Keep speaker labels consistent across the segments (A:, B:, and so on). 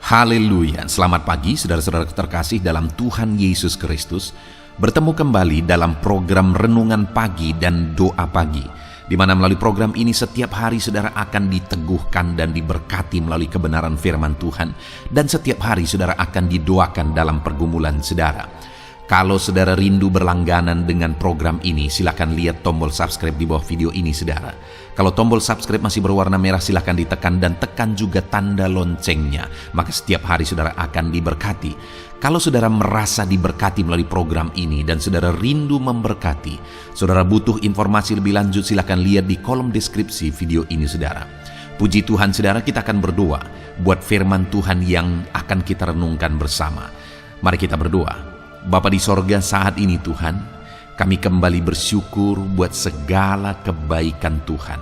A: Haleluya, selamat pagi saudara-saudara terkasih dalam Tuhan Yesus Kristus. Bertemu kembali dalam program Renungan Pagi dan Doa Pagi, di mana melalui program ini setiap hari saudara akan diteguhkan dan diberkati melalui kebenaran firman Tuhan. Dan setiap hari saudara akan didoakan dalam pergumulan saudara. Kalau saudara rindu berlangganan dengan program ini, silakan lihat tombol subscribe di bawah video ini saudara. Kalau tombol subscribe masih berwarna merah, silakan ditekan dan tekan juga tanda loncengnya. Maka setiap hari saudara akan diberkati. Kalau saudara merasa diberkati melalui program ini dan saudara rindu memberkati, saudara butuh informasi lebih lanjut, silakan lihat di kolom deskripsi video ini saudara. Puji Tuhan saudara, kita akan berdoa buat firman Tuhan yang akan kita renungkan bersama. Mari kita berdoa. Bapa di sorga, saat ini Tuhan, kami kembali bersyukur buat segala kebaikan Tuhan.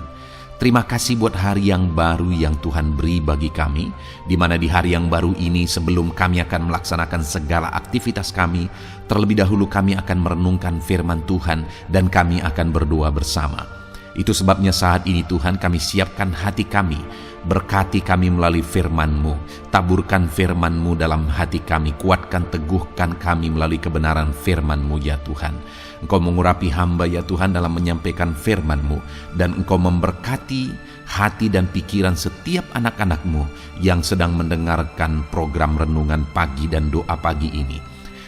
A: Terima kasih buat hari yang baru yang Tuhan beri bagi kami, di mana di hari yang baru ini sebelum kami akan melaksanakan segala aktivitas kami, terlebih dahulu kami akan merenungkan firman Tuhan dan kami akan berdoa bersama. Itu sebabnya saat ini Tuhan kami siapkan hati kami, berkati kami melalui firman-Mu, taburkan firman-Mu dalam hati kami, kuatkan teguhkan kami melalui kebenaran firman-Mu ya Tuhan. Engkau mengurapi hamba ya Tuhan dalam menyampaikan firman-Mu, dan Engkau memberkati hati dan pikiran setiap anak-anak-Mu yang sedang mendengarkan program Renungan Pagi dan Doa Pagi ini.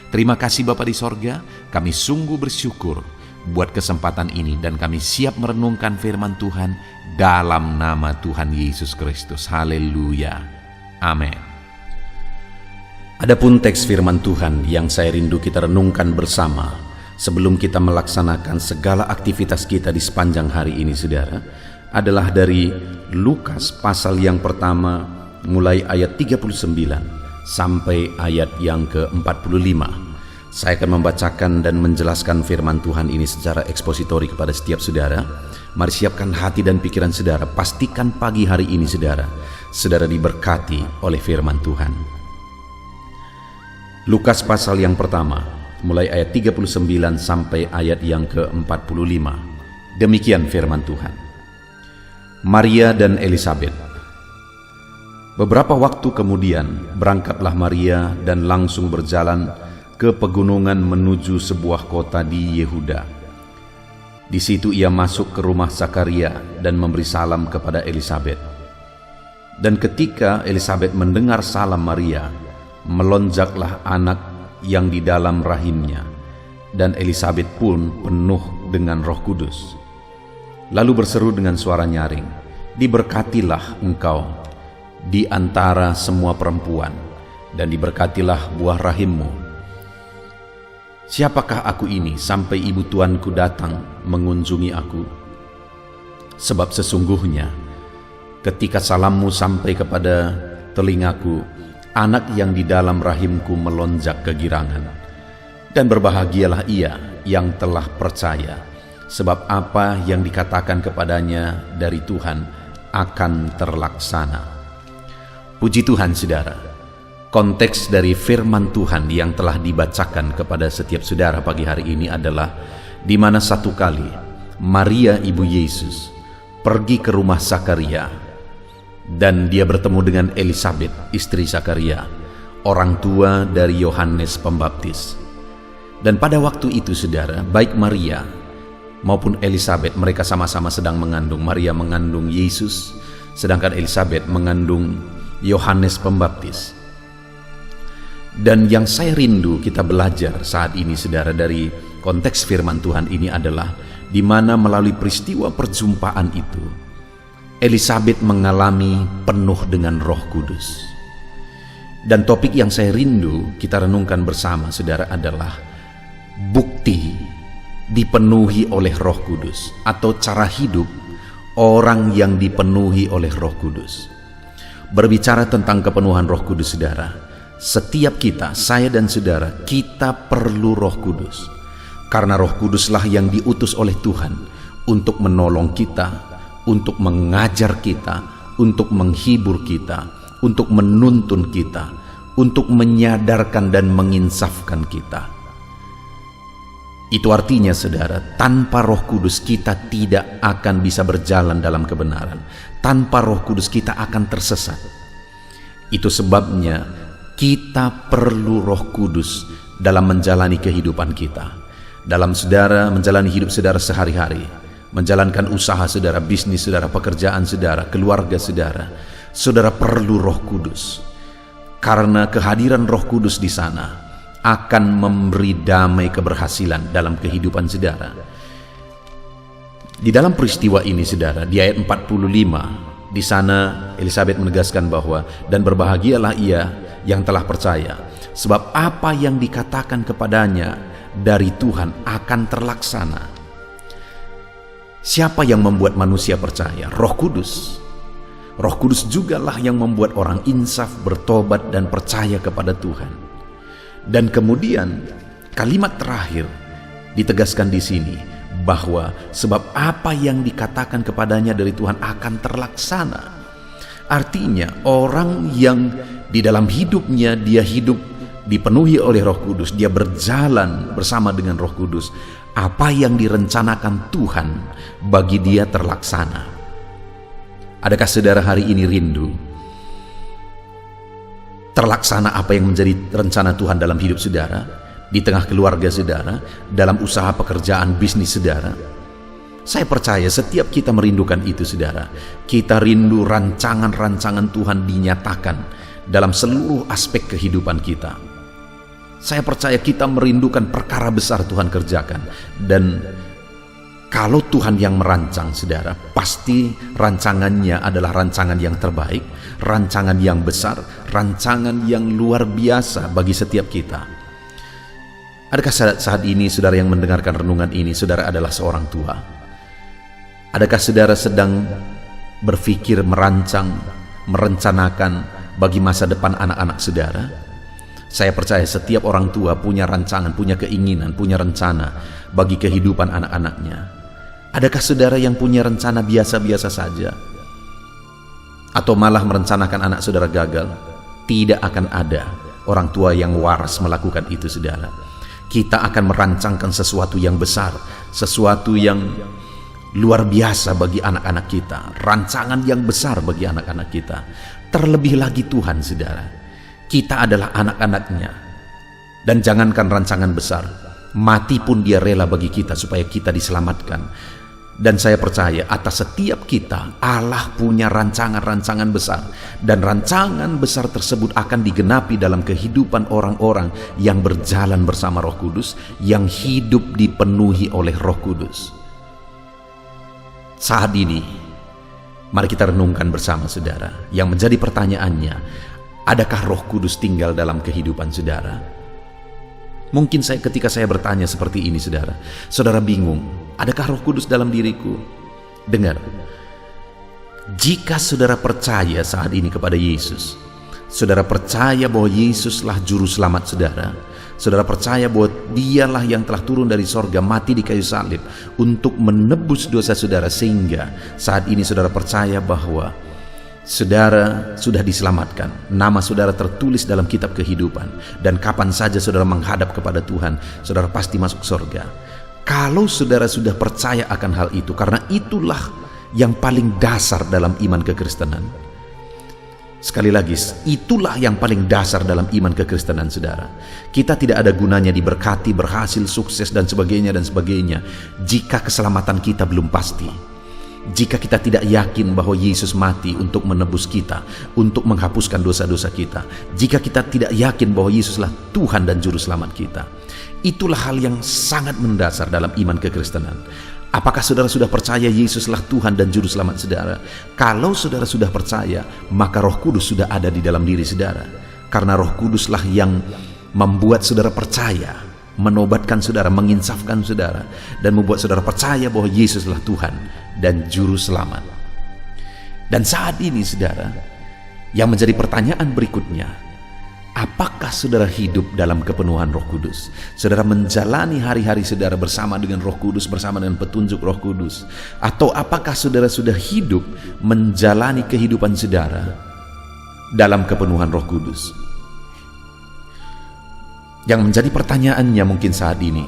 A: Terima kasih Bapa di sorga, kami sungguh bersyukur buat kesempatan ini dan kami siap merenungkan firman Tuhan dalam nama Tuhan Yesus Kristus. Haleluya. Amin. Adapun teks firman Tuhan yang saya rindu kita renungkan bersama sebelum kita melaksanakan segala aktivitas kita di sepanjang hari ini saudara, adalah dari Lukas pasal yang pertama mulai ayat 39 sampai ayat yang ke-45. Saya akan membacakan dan menjelaskan firman Tuhan ini secara ekspositori kepada setiap saudara. Mari siapkan hati dan pikiran saudara. Pastikan pagi hari ini saudara diberkati oleh firman Tuhan. Lukas pasal yang pertama, mulai ayat 39 sampai ayat yang ke-45. Demikian firman Tuhan. Maria dan Elisabet. Beberapa waktu kemudian berangkatlah Maria dan langsung berjalan ke pegunungan menuju sebuah kota di Yehuda. Di situ ia masuk ke rumah Zakaria dan memberi salam kepada Elisabet. Dan ketika Elisabet mendengar salam Maria, melonjaklah anak yang di dalam rahimnya, dan Elisabet pun penuh dengan Roh Kudus. Lalu berseru dengan suara nyaring, "Diberkatilah engkau di antara semua perempuan, dan diberkatilah buah rahimmu. Siapakah aku ini sampai ibu tuanku datang mengunjungi aku? Sebab sesungguhnya ketika salammu sampai kepada telingaku, anak yang di dalam rahimku melonjak kegirangan. Dan berbahagialah ia yang telah percaya, sebab apa yang dikatakan kepadanya dari Tuhan akan terlaksana." Puji Tuhan saudara. Konteks dari firman Tuhan yang telah dibacakan kepada setiap saudara pagi hari ini adalah di mana satu kali Maria ibu Yesus pergi ke rumah Zakaria dan dia bertemu dengan Elisabet istri Zakaria, orang tua dari Yohanes Pembaptis. Dan pada waktu itu saudara, baik Maria maupun Elisabet mereka sama-sama sedang mengandung. Maria mengandung Yesus, sedangkan Elisabet mengandung Yohanes Pembaptis. Dan yang saya rindu kita belajar saat ini saudara dari konteks firman Tuhan ini adalah di mana melalui peristiwa perjumpaan itu Elisabet mengalami penuh dengan Roh Kudus. Dan topik yang saya rindu kita renungkan bersama saudara adalah bukti dipenuhi oleh Roh Kudus, atau cara hidup orang yang dipenuhi oleh Roh Kudus. Berbicara tentang kepenuhan Roh Kudus saudara, setiap kita, saya dan saudara, kita perlu Roh Kudus. Karena Roh Kuduslah yang diutus oleh Tuhan untuk menolong kita, untuk mengajar kita, untuk menghibur kita, untuk menuntun kita, untuk menyadarkan dan menginsafkan kita. Itu artinya saudara, tanpa Roh Kudus kita tidak akan bisa berjalan dalam kebenaran. Tanpa Roh Kudus kita akan tersesat. Itu sebabnya kita perlu Roh Kudus dalam menjalani kehidupan kita, dalam saudara menjalani hidup saudara sehari-hari, menjalankan usaha saudara, bisnis saudara, pekerjaan saudara, keluarga saudara. Saudara perlu Roh Kudus, karena kehadiran Roh Kudus di sana akan memberi damai keberhasilan dalam kehidupan saudara. Di dalam peristiwa ini saudara, di ayat 45, di sana Elisabet menegaskan bahwa, dan berbahagialah ia yang telah percaya, sebab apa yang dikatakan kepadanya dari Tuhan akan terlaksana. Siapa yang membuat manusia percaya? Roh Kudus. Roh Kudus jugalah yang membuat orang insaf, bertobat, dan percaya kepada Tuhan. Dan kemudian kalimat terakhir ditegaskan di sini, bahwa sebab apa yang dikatakan kepadanya dari Tuhan akan terlaksana. Artinya orang yang di dalam hidupnya dia hidup dipenuhi oleh Roh Kudus, dia berjalan bersama dengan Roh Kudus, apa yang direncanakan Tuhan bagi dia terlaksana. Adakah saudara hari ini rindu terlaksana apa yang menjadi rencana Tuhan dalam hidup saudara? Di tengah keluarga saudara, dalam usaha pekerjaan bisnis saudara. Saya percaya setiap kita merindukan itu saudara. Kita rindu rancangan-rancangan Tuhan dinyatakan dalam seluruh aspek kehidupan kita. Saya percaya kita merindukan perkara besar Tuhan kerjakan. Dan kalau Tuhan yang merancang saudara, pasti rancangannya adalah rancangan yang terbaik, rancangan yang besar, rancangan yang luar biasa bagi setiap kita. Adakah saat ini saudara yang mendengarkan renungan ini, saudara adalah seorang tua? Adakah saudara sedang berpikir merancang, merencanakan bagi masa depan anak-anak saudara? Saya percaya setiap orang tua punya rancangan, punya keinginan, punya rencana bagi kehidupan anak-anaknya. Adakah saudara yang punya rencana biasa-biasa saja? Atau malah merencanakan anak saudara gagal? Tidak akan ada orang tua yang waras melakukan itu saudara. Kita akan merancangkan sesuatu yang besar, sesuatu yang luar biasa bagi anak-anak kita, rancangan yang besar bagi anak-anak kita. Terlebih lagi Tuhan saudara, kita adalah anak-anaknya. Dan jangankan rancangan besar, mati pun dia rela bagi kita supaya kita diselamatkan. Dan saya percaya atas setiap kita Allah punya rancangan-rancangan besar, dan rancangan besar tersebut akan digenapi dalam kehidupan orang-orang yang berjalan bersama Roh Kudus, yang hidup dipenuhi oleh Roh Kudus. Saat ini mari kita renungkan bersama saudara, yang menjadi pertanyaannya, adakah Roh Kudus tinggal dalam kehidupan saudara? Mungkin ketika saya bertanya seperti ini saudara, saudara bingung, adakah Roh Kudus dalam diriku? Dengar, jika saudara percaya saat ini kepada Yesus, saudara percaya bahwa Yesuslah juru selamat saudara, saudara percaya bahwa dialah yang telah turun dari sorga, mati di kayu salib untuk menebus dosa saudara, sehingga saat ini saudara percaya bahwa saudara sudah diselamatkan, nama saudara tertulis dalam kitab kehidupan, dan kapan saja saudara menghadap kepada Tuhan, saudara pasti masuk surga. Kalau saudara sudah percaya akan hal itu, karena itulah yang paling dasar dalam iman kekristenan. Sekali lagi, itulah yang paling dasar dalam iman kekristenan saudara. Kita tidak ada gunanya diberkati, berhasil, sukses, dan sebagainya, jika keselamatan kita belum pasti. Jika kita tidak yakin bahwa Yesus mati untuk menebus kita, untuk menghapuskan dosa-dosa kita, jika kita tidak yakin bahwa Yesuslah Tuhan dan Juru Selamat kita, itulah hal yang sangat mendasar dalam iman kekristenan. Apakah saudara sudah percaya Yesuslah Tuhan dan Juru Selamat saudara? Kalau saudara sudah percaya, maka Roh Kudus sudah ada di dalam diri saudara. Karena Roh Kuduslah yang membuat saudara percaya, menobatkan saudara, menginsafkan saudara, dan membuat saudara percaya bahwa Yesuslah Tuhan dan Juru Selamat. Dan saat ini saudara, yang menjadi pertanyaan berikutnya, apakah saudara hidup dalam kepenuhan Roh Kudus? Saudara menjalani hari-hari saudara bersama dengan Roh Kudus, bersama dengan petunjuk Roh Kudus? Atau apakah saudara sudah hidup menjalani kehidupan saudara dalam kepenuhan Roh Kudus? Yang menjadi pertanyaannya mungkin saat ini,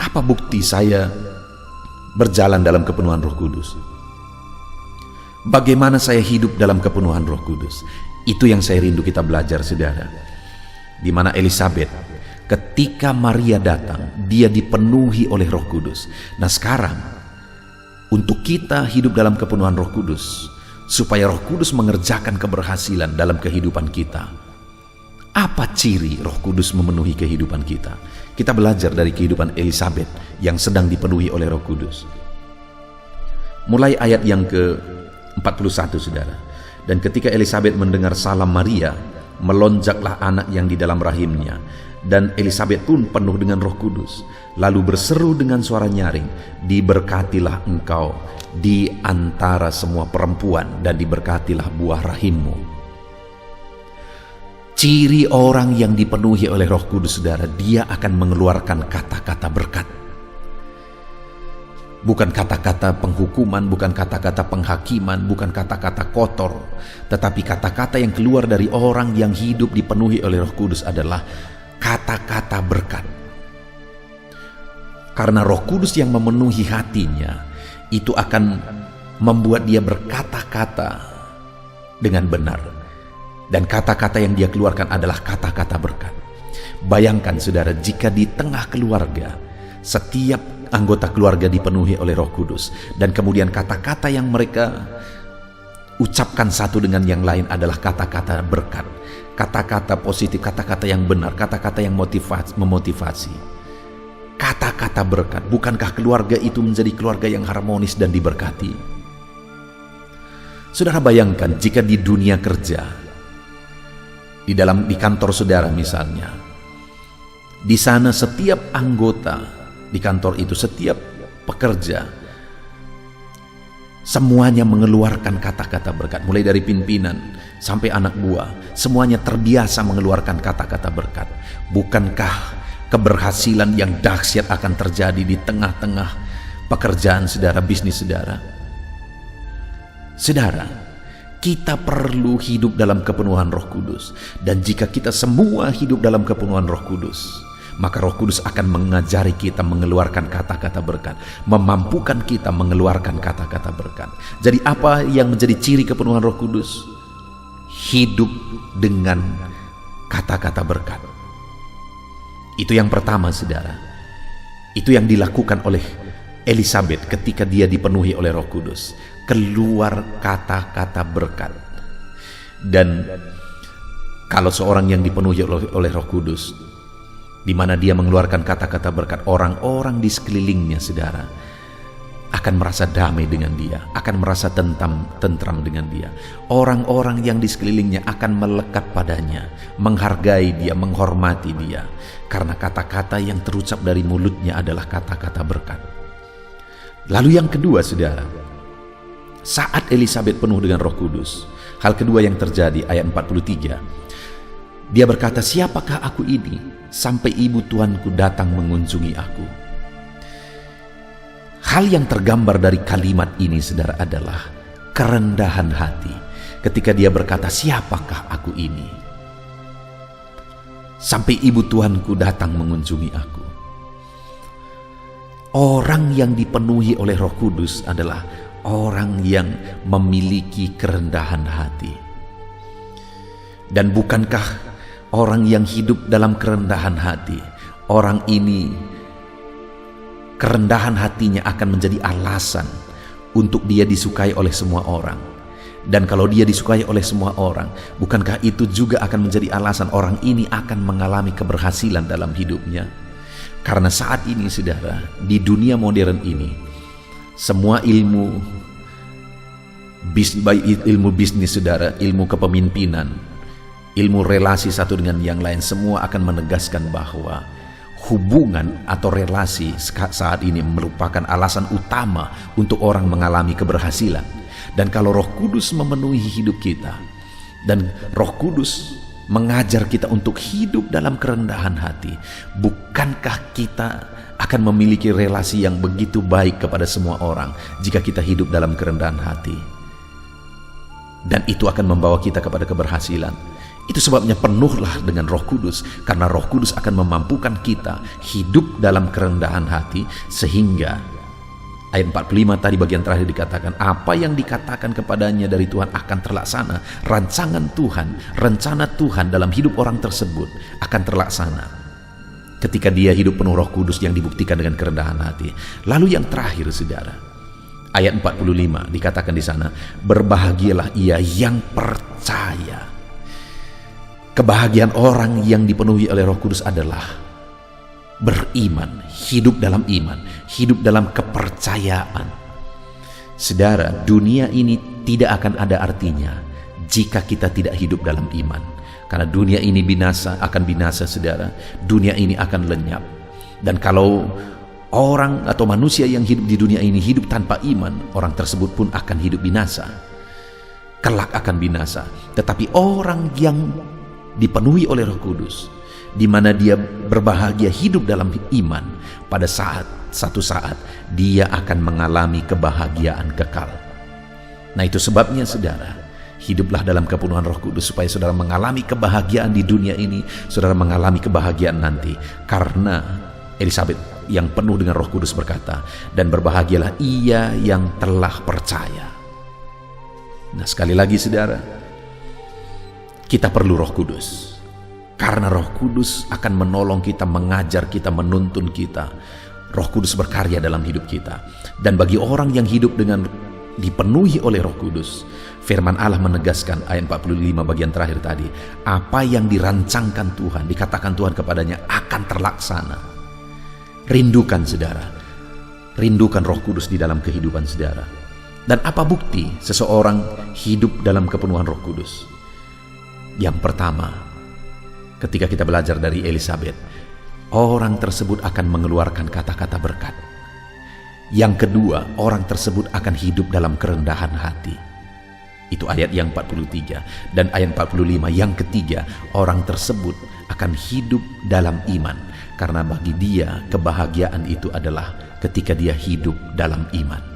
A: apa bukti saya berjalan dalam kepenuhan Roh Kudus? Bagaimana saya hidup dalam kepenuhan Roh Kudus? Itu yang saya rindu kita belajar, saudara. Di mana Elisabet, ketika Maria datang, dia dipenuhi oleh Roh Kudus. Nah sekarang, untuk kita hidup dalam kepenuhan Roh Kudus, supaya Roh Kudus mengerjakan keberhasilan dalam kehidupan kita. Apa ciri Roh Kudus memenuhi kehidupan kita? Kita belajar dari kehidupan Elisabet yang sedang dipenuhi oleh Roh Kudus. Mulai ayat yang ke-41, saudara. Dan ketika Elisabet mendengar salam Maria, melonjaklah anak yang di dalam rahimnya. Dan Elisabet pun penuh dengan Roh Kudus, lalu berseru dengan suara nyaring, diberkatilah engkau di antara semua perempuan, dan diberkatilah buah rahimmu. Ciri orang yang dipenuhi oleh Roh Kudus, saudara, dia akan mengeluarkan kata-kata berkat. Bukan kata-kata penghukuman, bukan kata-kata penghakiman, bukan kata-kata kotor, tetapi kata-kata yang keluar dari orang yang hidup dipenuhi oleh Roh Kudus adalah kata-kata berkat. Karena Roh Kudus yang memenuhi hatinya itu akan membuat dia berkata-kata dengan benar, dan kata-kata yang dia keluarkan adalah kata-kata berkat. Bayangkan, saudara, jika di tengah keluarga setiap anggota keluarga dipenuhi oleh Roh Kudus, dan kemudian kata-kata yang mereka ucapkan satu dengan yang lain adalah kata-kata berkat, kata-kata positif, kata-kata yang benar, kata-kata yang memotivasi, kata-kata berkat. Bukankah keluarga itu menjadi keluarga yang harmonis dan diberkati? Saudara, bayangkan jika di dunia kerja, di kantor saudara misalnya, di sana setiap anggota di kantor itu, setiap pekerja, semuanya mengeluarkan kata-kata berkat. Mulai dari pimpinan sampai anak buah, semuanya terbiasa mengeluarkan kata-kata berkat. Bukankah keberhasilan yang dahsyat akan terjadi di tengah-tengah pekerjaan saudara, bisnis saudara? Saudara, kita perlu hidup dalam kepenuhan Roh Kudus. Dan jika kita semua hidup dalam kepenuhan Roh Kudus, maka Roh Kudus akan mengajari kita mengeluarkan kata-kata berkat, memampukan kita mengeluarkan kata-kata berkat. Jadi apa yang menjadi ciri kepenuhan Roh Kudus? Hidup dengan kata-kata berkat. Itu yang pertama, saudara. Itu yang dilakukan oleh Elisabet ketika dia dipenuhi oleh Roh Kudus. Keluar kata-kata berkat. Dan kalau seorang yang dipenuhi oleh Roh Kudus, di mana dia mengeluarkan kata-kata berkat, orang-orang di sekelilingnya, saudara, akan merasa damai dengan dia, akan merasa tentram dengan dia. Orang-orang yang di sekelilingnya akan melekat padanya, menghargai dia, menghormati dia, karena kata-kata yang terucap dari mulutnya adalah kata-kata berkat. Lalu yang kedua, saudara, saat Elisabet penuh dengan Roh Kudus, hal kedua yang terjadi, ayat 43, dia berkata, siapakah aku ini sampai ibu Tuanku datang mengunjungi aku? Hal yang tergambar dari kalimat ini, saudara, adalah kerendahan hati. Ketika dia berkata, siapakah aku ini sampai ibu Tuanku datang mengunjungi aku? Orang yang dipenuhi oleh Roh Kudus adalah orang yang memiliki kerendahan hati. Dan bukankah orang yang hidup dalam kerendahan hati, orang ini, kerendahan hatinya akan menjadi alasan untuk dia disukai oleh semua orang. Dan kalau dia disukai oleh semua orang, bukankah itu juga akan menjadi alasan orang ini akan mengalami keberhasilan dalam hidupnya? Karena saat ini, saudara, di dunia modern ini, semua ilmu bisnis, saudara, ilmu kepemimpinan, ilmu relasi satu dengan yang lain, semua akan menegaskan bahwa hubungan atau relasi saat ini merupakan alasan utama untuk orang mengalami keberhasilan. Dan kalau Roh Kudus memenuhi hidup kita, dan Roh Kudus mengajar kita untuk hidup dalam kerendahan hati, bukankah kita akan memiliki relasi yang begitu baik kepada semua orang jika kita hidup dalam kerendahan hati? Dan itu akan membawa kita kepada keberhasilan. Itu sebabnya penuhlah dengan Roh Kudus, karena Roh Kudus akan memampukan kita hidup dalam kerendahan hati, sehingga Ayat 45 tadi bagian terakhir dikatakan, apa yang dikatakan kepadanya dari Tuhan akan terlaksana. Rancangan Tuhan, rencana Tuhan dalam hidup orang tersebut akan terlaksana ketika dia hidup penuh Roh Kudus yang dibuktikan dengan kerendahan hati. Lalu yang terakhir saudara, ayat 45 dikatakan di sana, berbahagialah ia yang percaya. Kebahagiaan orang yang dipenuhi oleh Roh Kudus adalah beriman, hidup dalam iman, hidup dalam kepercayaan. Saudara, dunia ini tidak akan ada artinya jika kita tidak hidup dalam iman. Karena dunia ini akan binasa saudara. Dunia ini akan lenyap. Dan kalau orang atau manusia yang hidup di dunia ini hidup tanpa iman, orang tersebut pun akan hidup binasa. Kelak akan binasa. Tetapi orang yang dipenuhi oleh Roh Kudus, di mana dia berbahagia hidup dalam iman, pada satu saat dia akan mengalami kebahagiaan kekal. Nah, itu sebabnya saudara, hiduplah dalam kepenuhan Roh Kudus supaya saudara mengalami kebahagiaan di dunia ini, saudara mengalami kebahagiaan nanti. Karena Elisabet yang penuh dengan Roh Kudus berkata, dan berbahagialah ia yang telah percaya. Nah, sekali lagi saudara, kita perlu Roh Kudus. Karena Roh Kudus akan menolong kita, mengajar kita, menuntun kita. Roh Kudus berkarya dalam hidup kita. Dan bagi orang yang hidup dengan dipenuhi oleh Roh Kudus, firman Allah menegaskan ayat 45 bagian terakhir tadi, apa yang dirancangkan Tuhan, dikatakan Tuhan kepadanya akan terlaksana. Rindukan saudara, rindukan Roh Kudus di dalam kehidupan saudara. Dan apa bukti seseorang hidup dalam kepenuhan Roh Kudus? Yang pertama, ketika kita belajar dari Elisabet, orang tersebut akan mengeluarkan kata-kata berkat. Yang kedua, orang tersebut akan hidup dalam kerendahan hati. Itu ayat yang 43. Dan ayat 45, yang ketiga, orang tersebut akan hidup dalam iman. Karena bagi dia, kebahagiaan itu adalah ketika dia hidup dalam iman.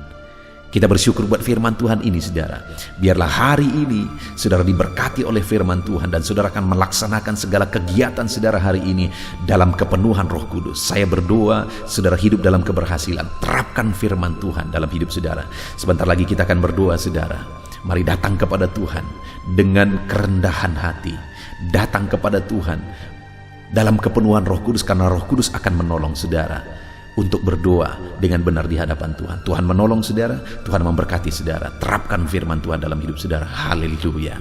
A: Kita bersyukur buat firman Tuhan ini saudara. Biarlah hari ini saudara diberkati oleh firman Tuhan, dan saudara akan melaksanakan segala kegiatan saudara hari ini dalam kepenuhan Roh Kudus. Saya berdoa saudara hidup dalam keberhasilan. Terapkan firman Tuhan dalam hidup saudara. Sebentar lagi kita akan berdoa saudara. Mari datang kepada Tuhan dengan kerendahan hati. Datang kepada Tuhan dalam kepenuhan Roh Kudus, karena Roh Kudus akan menolong saudara untuk berdoa dengan benar di hadapan Tuhan. Tuhan menolong saudara, Tuhan memberkati saudara. Terapkan firman Tuhan dalam hidup saudara. Haleluya.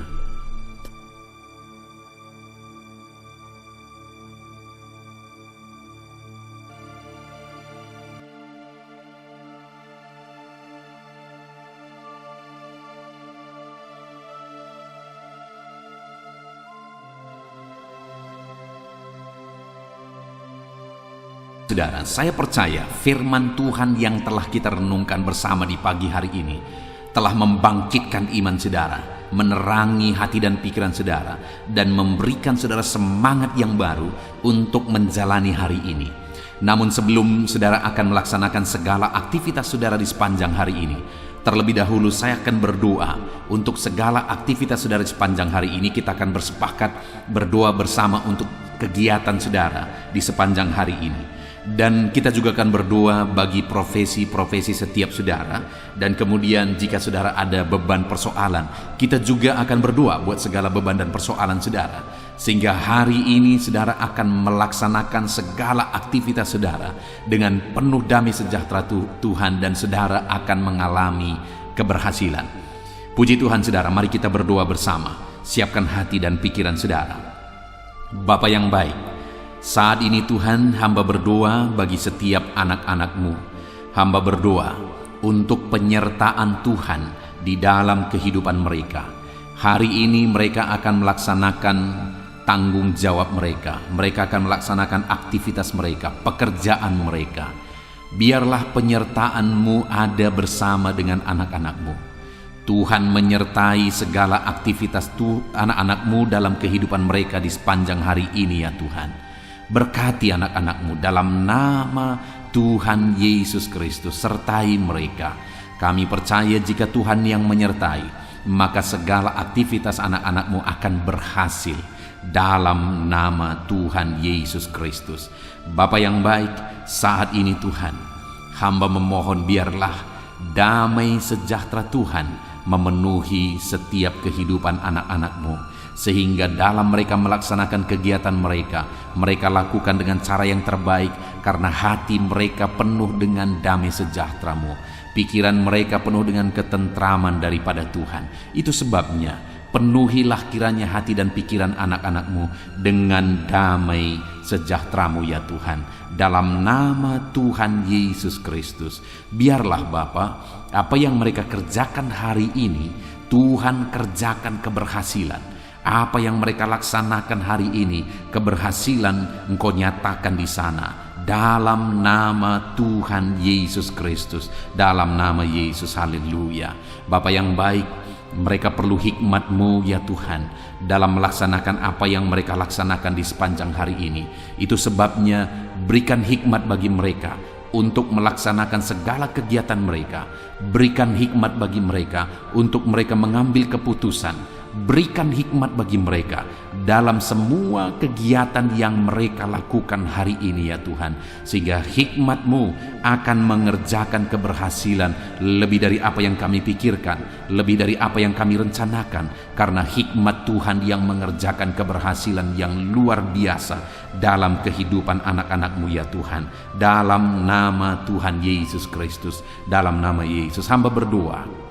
A: Saudara, saya percaya firman Tuhan yang telah kita renungkan bersama di pagi hari ini telah membangkitkan iman saudara, menerangi hati dan pikiran saudara, dan memberikan saudara semangat yang baru untuk menjalani hari ini. Namun sebelum saudara akan melaksanakan segala aktivitas saudara di sepanjang hari ini, terlebih dahulu saya akan berdoa untuk segala aktivitas saudara di sepanjang hari ini. Kita akan bersepakat berdoa bersama untuk kegiatan saudara di sepanjang hari ini. Dan kita juga akan berdoa bagi profesi-profesi setiap saudara. Dan kemudian jika saudara ada beban persoalan, kita juga akan berdoa buat segala beban dan persoalan saudara, sehingga hari ini saudara akan melaksanakan segala aktivitas saudara dengan penuh damai sejahtera Tuhan, dan saudara akan mengalami keberhasilan. Puji Tuhan saudara, mari kita berdoa bersama. Siapkan hati dan pikiran saudara. Bapa yang baik, saat ini Tuhan, hamba berdoa bagi setiap anak-anak-Mu. Hamba berdoa untuk penyertaan Tuhan di dalam kehidupan mereka. Hari ini mereka akan melaksanakan tanggung jawab mereka. Mereka akan melaksanakan aktivitas mereka, pekerjaan mereka. Biarlah penyertaan-Mu ada bersama dengan anak-anak-Mu. Tuhan menyertai segala aktivitas anak-anak-Mu dalam kehidupan mereka di sepanjang hari ini ya Tuhan. Berkati anak-anak-Mu dalam nama Tuhan Yesus Kristus. Sertai mereka. Kami percaya jika Tuhan yang menyertai, maka segala aktivitas anak-anak-Mu akan berhasil dalam nama Tuhan Yesus Kristus. Bapa yang baik, saat ini Tuhan, Hamba memohon biarlah damai sejahtera Tuhan memenuhi setiap kehidupan anak-anak-Mu, sehingga dalam mereka melaksanakan kegiatan mereka, mereka lakukan dengan cara yang terbaik karena hati mereka penuh dengan damai sejahtera-Mu. Pikiran mereka penuh dengan ketentraman daripada Tuhan. Itu sebabnya penuhilah kiranya hati dan pikiran anak-anak-Mu dengan damai sejahtera-Mu ya Tuhan. Dalam nama Tuhan Yesus Kristus, biarlah Bapa, apa yang mereka kerjakan hari ini, Tuhan kerjakan keberhasilan. Apa yang mereka laksanakan hari ini, keberhasilan Engkau nyatakan di sana. Dalam nama Tuhan Yesus Kristus, dalam nama Yesus, haleluya. Bapa yang baik, mereka perlu hikmat-Mu ya Tuhan dalam melaksanakan apa yang mereka laksanakan di sepanjang hari ini. Itu sebabnya berikan hikmat bagi mereka untuk melaksanakan segala kegiatan mereka. Berikan hikmat bagi mereka untuk mereka mengambil keputusan. Berikan hikmat bagi mereka dalam semua kegiatan yang mereka lakukan hari ini ya Tuhan, sehingga hikmat-Mu akan mengerjakan keberhasilan lebih dari apa yang kami pikirkan, lebih dari apa yang kami rencanakan, karena hikmat Tuhan yang mengerjakan keberhasilan yang luar biasa dalam kehidupan anak-anak-Mu ya Tuhan. Dalam nama Tuhan Yesus Kristus, dalam nama Yesus hamba berdoa.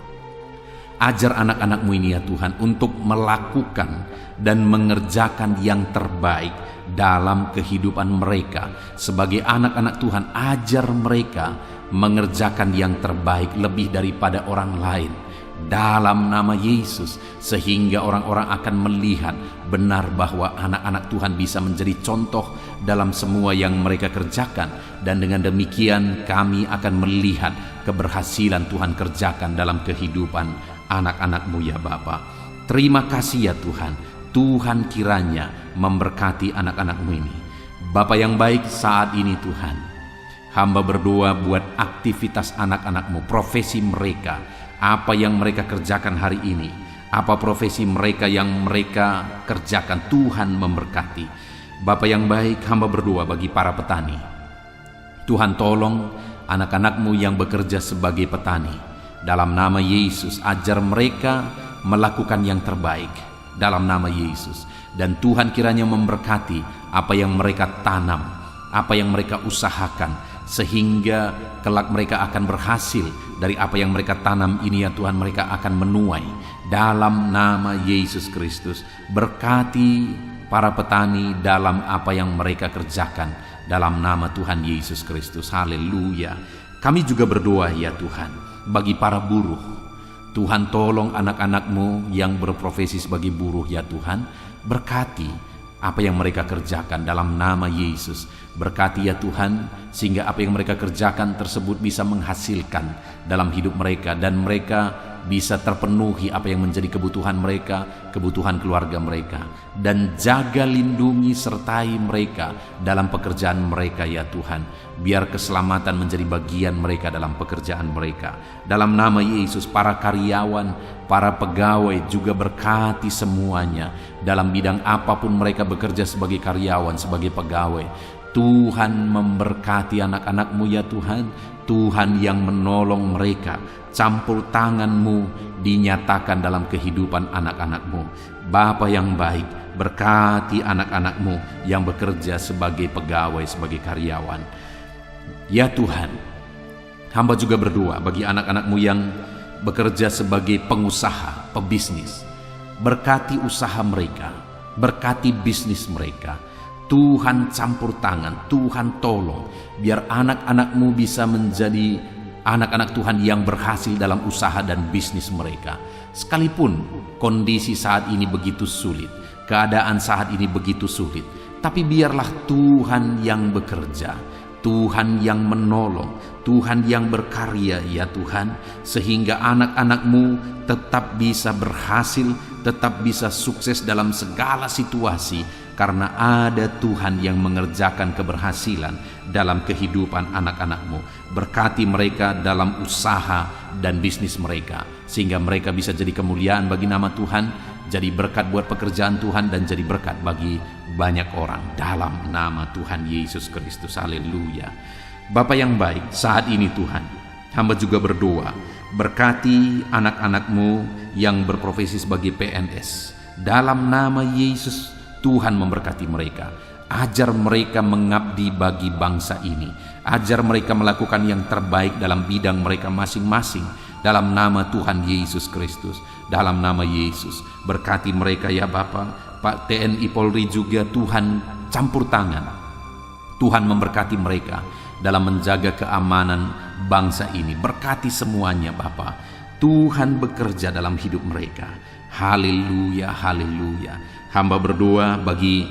A: Ajar anak-anak-Mu ini ya Tuhan untuk melakukan dan mengerjakan yang terbaik dalam kehidupan mereka. Sebagai anak-anak Tuhan, ajar mereka mengerjakan yang terbaik lebih daripada orang lain. Dalam nama Yesus, sehingga orang-orang akan melihat benar bahwa anak-anak Tuhan bisa menjadi contoh dalam semua yang mereka kerjakan. Dan dengan demikian kami akan melihat keberhasilan Tuhan kerjakan dalam kehidupan anak-anak-Mu ya Bapa. Terima kasih ya Tuhan. Tuhan kiranya memberkati anak-anak-Mu ini. Bapa yang baik, saat ini Tuhan, hamba berdoa buat aktivitas anak-anak-Mu, profesi mereka, apa yang mereka kerjakan hari ini, apa profesi mereka yang mereka kerjakan, Tuhan memberkati. Bapa yang baik, hamba berdoa bagi para petani. Tuhan tolong anak-anak-Mu yang bekerja sebagai petani. Dalam nama Yesus, ajar mereka melakukan yang terbaik dalam nama Yesus. Dan Tuhan kiranya memberkati apa yang mereka tanam, apa yang mereka usahakan, sehingga kelak mereka akan berhasil dari apa yang mereka tanam ini ya Tuhan. Mereka akan menuai dalam nama Yesus Kristus. Berkati para petani dalam apa yang mereka kerjakan dalam nama Tuhan Yesus Kristus, haleluya. Kami juga berdoa ya Tuhan bagi para buruh. Tuhan tolong anak-anak-Mu yang berprofesi sebagai buruh ya Tuhan. Berkati apa yang mereka kerjakan dalam nama Yesus. Berkati ya Tuhan, sehingga apa yang mereka kerjakan tersebut bisa menghasilkan dalam hidup mereka, dan mereka bisa terpenuhi apa yang menjadi kebutuhan mereka, kebutuhan keluarga mereka. Dan jaga, lindungi, sertai mereka dalam pekerjaan mereka ya Tuhan. Biar keselamatan menjadi bagian mereka dalam pekerjaan mereka. Dalam nama Yesus, para karyawan, para pegawai juga berkati semuanya. Dalam bidang apapun mereka bekerja sebagai karyawan, sebagai pegawai, Tuhan memberkati anak-anak-Mu ya Tuhan. Tuhan yang menolong mereka. Campur tangan-Mu dinyatakan dalam kehidupan anak-anak-Mu. Bapa yang baik, berkati anak-anak-Mu yang bekerja sebagai pegawai, sebagai karyawan. Ya Tuhan, hamba juga berdoa bagi anak-anak-Mu yang bekerja sebagai pengusaha, pebisnis. Berkati usaha mereka, berkati bisnis mereka. Tuhan campur tangan, Tuhan tolong, biar anak-anak-Mu bisa menjadi anak-anak Tuhan yang berhasil dalam usaha dan bisnis mereka. Sekalipun kondisi saat ini begitu sulit, keadaan saat ini begitu sulit, tapi biarlah Tuhan yang bekerja, Tuhan yang menolong, Tuhan yang berkarya ya Tuhan, sehingga anak-anak-Mu tetap bisa berhasil, tetap bisa sukses dalam segala situasi, karena ada Tuhan yang mengerjakan keberhasilan dalam kehidupan anak-anak-Mu. Berkati mereka dalam usaha dan bisnis mereka, sehingga mereka bisa jadi kemuliaan bagi nama Tuhan, jadi berkat buat pekerjaan Tuhan, dan jadi berkat bagi banyak orang dalam nama Tuhan Yesus Kristus, haleluya. Bapa yang baik, saat ini Tuhan, hamba juga berdoa, berkati anak-anak-Mu yang berprofesi sebagai PNS. Dalam nama Yesus, Tuhan memberkati mereka. Ajar mereka mengabdi bagi bangsa ini. Ajar mereka melakukan yang terbaik dalam bidang mereka masing-masing. Dalam nama Tuhan Yesus Kristus. Dalam nama Yesus, berkati mereka ya Bapa. Pak TNI Polri juga Tuhan campur tangan. Tuhan memberkati mereka dalam menjaga keamanan bangsa ini. Berkati semuanya Bapa. Tuhan bekerja dalam hidup mereka. Haleluya, haleluya. Hamba berdoa bagi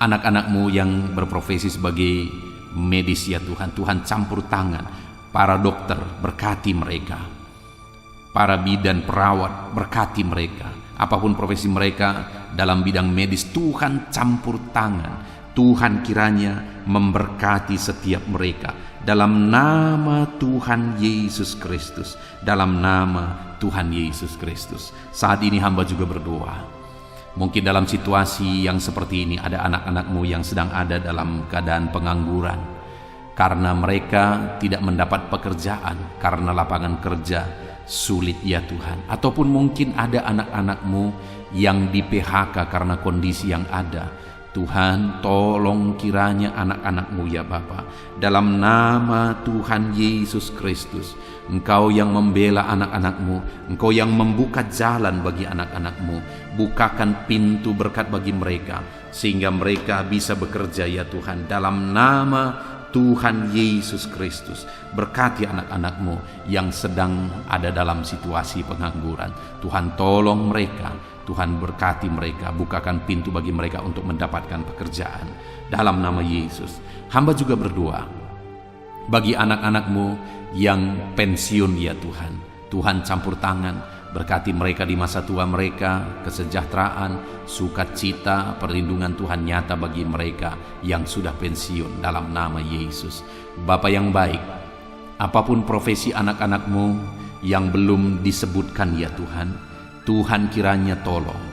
A: anak-anak-Mu yang berprofesi sebagai medis ya Tuhan. Tuhan campur tangan. Para dokter, berkati mereka. Para bidan, perawat, berkati mereka. Apapun profesi mereka dalam bidang medis, Tuhan campur tangan. Tuhan kiranya memberkati setiap mereka. Dalam nama Tuhan Yesus Kristus. Dalam nama Tuhan Yesus Kristus. Saat ini hamba juga berdoa. Mungkin dalam situasi yang seperti ini ada anak-anak-Mu yang sedang ada dalam keadaan pengangguran. Karena mereka tidak mendapat pekerjaan. Karena lapangan kerja sulit ya Tuhan. Ataupun mungkin ada anak-anak-Mu yang di PHK karena kondisi yang ada. Tuhan, tolong kiranya anak-anak-Mu ya Bapa. Dalam nama Tuhan Yesus Kristus, Engkau yang membela anak-anak-Mu, Engkau yang membuka jalan bagi anak-anak-Mu. Bukakan pintu berkat bagi mereka, sehingga mereka bisa bekerja ya Tuhan. Dalam nama Tuhan Yesus Kristus, berkati anak-anak-Mu yang sedang ada dalam situasi pengangguran. Tuhan tolong mereka, Tuhan berkati mereka, bukakan pintu bagi mereka untuk mendapatkan pekerjaan. Dalam nama Yesus, hamba juga berdoa bagi anak-anak-Mu yang pensiun ya Tuhan. Tuhan campur tangan, berkati mereka di masa tua mereka, kesejahteraan, sukacita, perlindungan Tuhan nyata bagi mereka yang sudah pensiun dalam nama Yesus. Bapa yang baik, apapun profesi anak-anak-Mu yang belum disebutkan ya Tuhan, Tuhan kiranya tolong,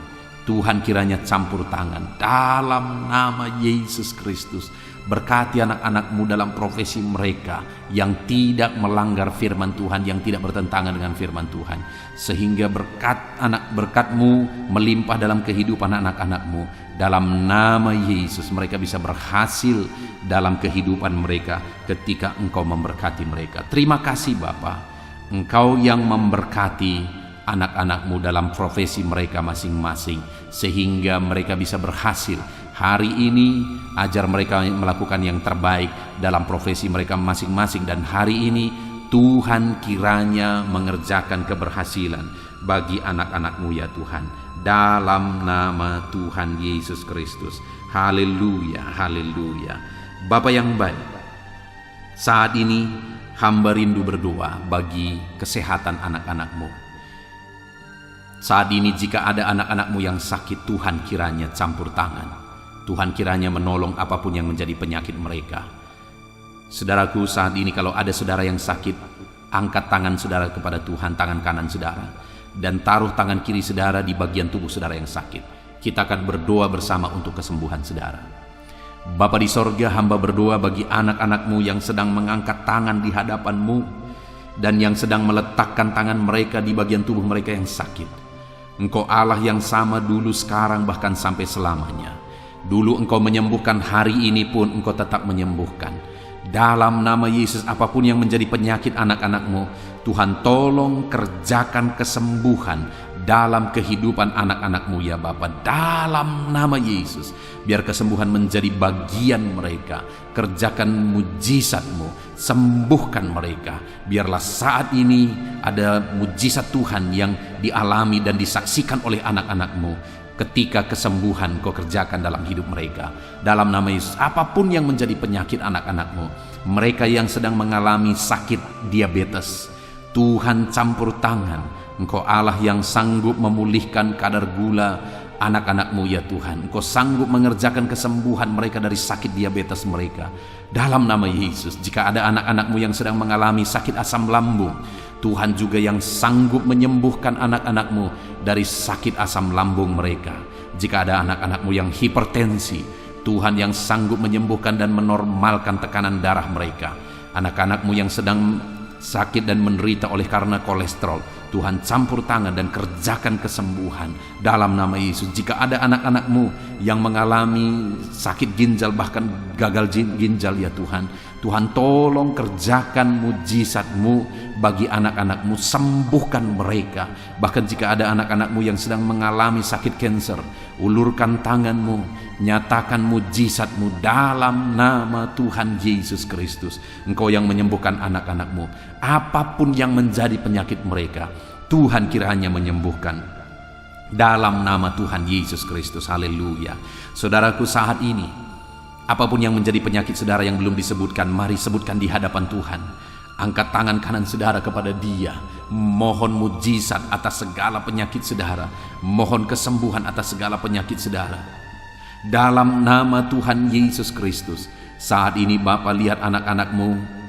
A: Tuhan kiranya campur tangan dalam nama Yesus Kristus. Berkati anak-anak-Mu dalam profesi mereka yang tidak melanggar firman Tuhan, yang tidak bertentangan dengan firman Tuhan, sehingga berkat-Mu melimpah dalam kehidupan anak-anak-Mu. Dalam nama Yesus mereka bisa berhasil dalam kehidupan mereka ketika Engkau memberkati mereka. Terima kasih Bapa, Engkau yang memberkati anak-anak-Mu dalam profesi mereka masing-masing, sehingga mereka bisa berhasil. Hari ini ajar mereka melakukan yang terbaik dalam profesi mereka masing-masing, dan hari ini Tuhan kiranya mengerjakan keberhasilan bagi anak-anak-Mu ya Tuhan. Dalam nama Tuhan Yesus Kristus. Haleluya, haleluya. Bapa yang baik, saat ini hamba rindu berdoa bagi kesehatan anak-anak-Mu. Saat ini jika ada anak-anak-Mu yang sakit, Tuhan kiranya campur tangan. Tuhan kiranya menolong apapun yang menjadi penyakit mereka. Saudaraku, saat ini kalau ada saudara yang sakit, angkat tangan saudara kepada Tuhan, tangan kanan saudara, dan taruh tangan kiri saudara di bagian tubuh saudara yang sakit. Kita akan berdoa bersama untuk kesembuhan saudara. Bapa di sorga, hamba berdoa bagi anak-anak-Mu yang sedang mengangkat tangan di hadapan-Mu, dan yang sedang meletakkan tangan mereka di bagian tubuh mereka yang sakit. Engkau Allah yang sama dulu, sekarang, bahkan sampai selamanya. Dulu Engkau menyembuhkan, hari ini pun Engkau tetap menyembuhkan. Dalam nama Yesus, apapun yang menjadi penyakit anak-anak-Mu, Tuhan tolong kerjakan kesembuhan dalam kehidupan anak-anak-Mu ya Bapa. Dalam nama Yesus, biar kesembuhan menjadi bagian mereka. Kerjakan mujizat-Mu, sembuhkan mereka. Biarlah saat ini ada mujizat Tuhan yang dialami dan disaksikan oleh anak-anak-Mu. Ketika kesembuhan Kau kerjakan dalam hidup mereka. Dalam nama Yesus, apapun yang menjadi penyakit anak-anak-Mu, mereka yang sedang mengalami sakit diabetes, Tuhan campur tangan. Engkau Allah yang sanggup memulihkan kadar gula anak-anak-Mu ya Tuhan. Engkau sanggup mengerjakan kesembuhan mereka dari sakit diabetes mereka. Dalam nama Yesus, jika ada anak-anak-Mu yang sedang mengalami sakit asam lambung, Tuhan juga yang sanggup menyembuhkan anak-anak-Mu dari sakit asam lambung mereka. Jika ada anak-anak-Mu yang hipertensi, Tuhan yang sanggup menyembuhkan dan menormalkan tekanan darah mereka. Anak-anak-Mu yang sedang sakit dan menderita oleh karena kolesterol, Tuhan campur tangan dan kerjakan kesembuhan dalam nama Yesus. Jika ada anak-anak-Mu yang mengalami sakit ginjal, bahkan gagal ginjal ya Tuhan, Tuhan tolong kerjakan mujizat-Mu bagi anak-anak-Mu, sembuhkan mereka. Bahkan jika ada anak-anak-Mu yang sedang mengalami sakit kanker, ulurkan tangan-Mu, nyatakan mujizat-Mu dalam nama Tuhan Yesus Kristus. Engkau yang menyembuhkan anak-anak-Mu, apapun yang menjadi penyakit mereka, Tuhan kiranya menyembuhkan dalam nama Tuhan Yesus Kristus. Haleluya. Saudaraku, saat ini apapun yang menjadi penyakit saudara yang belum disebutkan, mari sebutkan di hadapan Tuhan. Angkat tangan kanan saudara kepada Dia, mohon mujizat atas segala penyakit saudara, mohon kesembuhan atas segala penyakit saudara dalam nama Tuhan Yesus Kristus. Saat ini Bapa, lihat anak-anak-Mu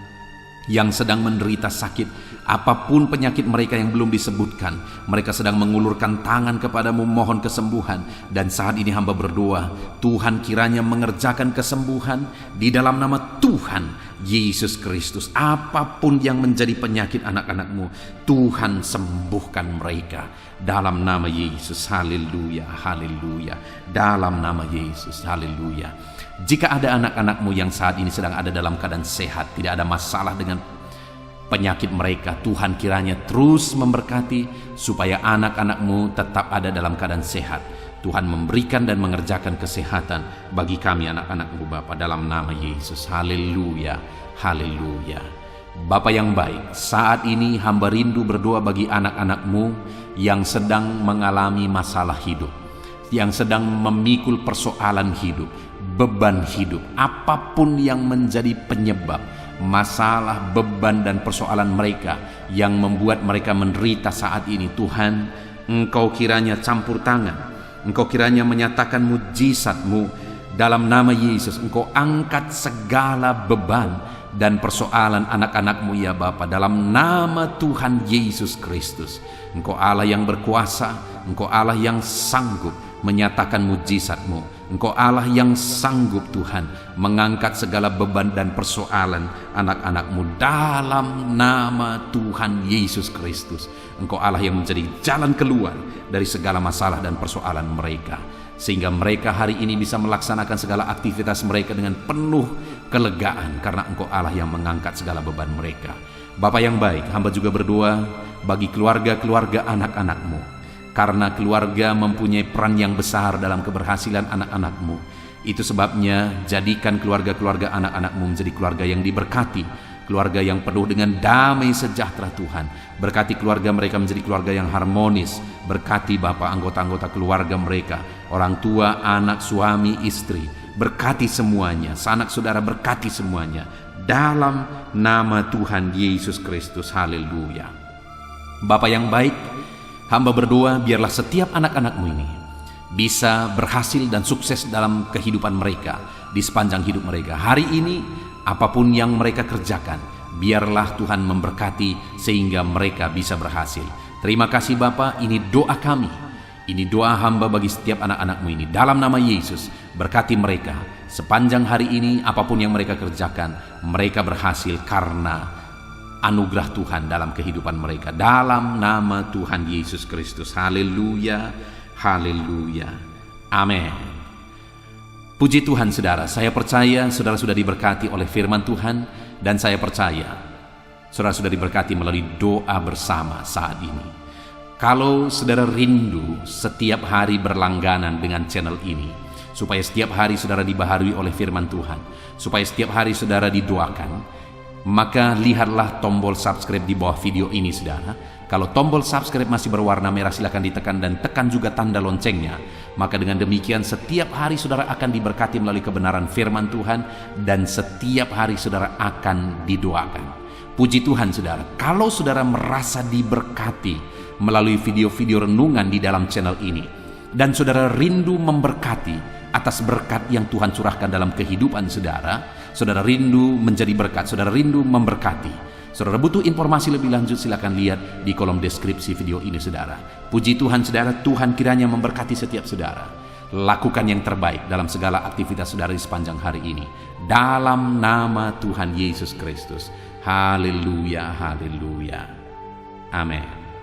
A: yang sedang menderita sakit, apapun penyakit mereka yang belum disebutkan, mereka sedang mengulurkan tangan kepadamu mohon kesembuhan. Dan saat ini hamba berdoa, Tuhan kiranya mengerjakan kesembuhan di dalam nama Tuhan Yesus Kristus. Apapun yang menjadi penyakit anak-anak-Mu, Tuhan sembuhkan mereka dalam nama Yesus. Haleluya, haleluya, dalam nama Yesus. Haleluya. Jika ada anak-anak-Mu yang saat ini sedang ada dalam keadaan sehat, tidak ada masalah dengan penyakit mereka, Tuhan kiranya terus memberkati supaya anak-anak-Mu tetap ada dalam keadaan sehat. Tuhan memberikan dan mengerjakan kesehatan bagi kami anak-anak-Mu Bapa dalam nama Yesus. Haleluya, haleluya. Bapa yang baik, saat ini hamba rindu berdoa bagi anak-anak-Mu yang sedang mengalami masalah hidup, yang sedang memikul persoalan hidup, beban hidup, apapun yang menjadi penyebab masalah, beban dan persoalan mereka yang membuat mereka menderita saat ini. Tuhan, Engkau kiranya campur tangan, Engkau kiranya menyatakan mujizat-Mu dalam nama Yesus. Engkau angkat segala beban dan persoalan anak-anak-Mu ya Bapa dalam nama Tuhan Yesus Kristus. Engkau Allah yang berkuasa, Engkau Allah yang sanggup menyatakan mujizat-Mu. Engkau Allah yang sanggup Tuhan mengangkat segala beban dan persoalan anak-anak-Mu dalam nama Tuhan Yesus Kristus. Engkau Allah yang menjadi jalan keluar dari segala masalah dan persoalan mereka, sehingga mereka hari ini bisa melaksanakan segala aktivitas mereka dengan penuh kelegaan karena Engkau Allah yang mengangkat segala beban mereka. Bapa yang baik, hamba juga berdoa bagi keluarga-keluarga anak-anak-Mu, karena keluarga mempunyai peran yang besar dalam keberhasilan anak-anak-Mu. Itu sebabnya jadikan keluarga-keluarga anak-anak-Mu menjadi keluarga yang diberkati, keluarga yang penuh dengan damai sejahtera Tuhan. Berkati keluarga mereka menjadi keluarga yang harmonis. Berkati Bapa anggota-anggota keluarga mereka, orang tua, anak, suami, istri. Berkati semuanya, sanak saudara, berkati semuanya dalam nama Tuhan Yesus Kristus. Haleluya. Bapa yang baik, hamba berdoa biarlah setiap anak-anak-Mu ini bisa berhasil dan sukses dalam kehidupan mereka, di sepanjang hidup mereka. Hari ini apapun yang mereka kerjakan, biarlah Tuhan memberkati sehingga mereka bisa berhasil. Terima kasih Bapa, ini doa kami, ini doa hamba bagi setiap anak-anak-Mu ini. Dalam nama Yesus, berkati mereka sepanjang hari ini. Apapun yang mereka kerjakan, mereka berhasil karena anugerah Tuhan dalam kehidupan mereka. Dalam nama Tuhan Yesus Kristus. Haleluya, haleluya, amin. Puji Tuhan saudara, saya percaya saudara sudah diberkati oleh firman Tuhan, dan saya percaya saudara sudah diberkati melalui doa bersama saat ini. Kalau saudara rindu setiap hari berlangganan dengan channel ini, supaya setiap hari saudara dibaharui oleh firman Tuhan, supaya setiap hari saudara didoakan, maka lihatlah tombol subscribe di bawah video ini saudara. Kalau tombol subscribe masih berwarna merah, silakan ditekan dan tekan juga tanda loncengnya. Maka dengan demikian setiap hari saudara akan diberkati melalui kebenaran firman Tuhan, dan setiap hari saudara akan didoakan. Puji Tuhan saudara, kalau saudara merasa diberkati melalui video-video renungan di dalam channel ini, dan saudara rindu memberkati atas berkat yang Tuhan curahkan dalam kehidupan saudara, saudara rindu menjadi berkat, saudara rindu memberkati, saudara butuh informasi lebih lanjut, silakan lihat di kolom deskripsi video ini saudara. Puji Tuhan saudara, Tuhan kiranya memberkati setiap saudara. Lakukan yang terbaik dalam segala aktivitas saudara di sepanjang hari ini, dalam nama Tuhan Yesus Kristus. Haleluya, haleluya. Amin.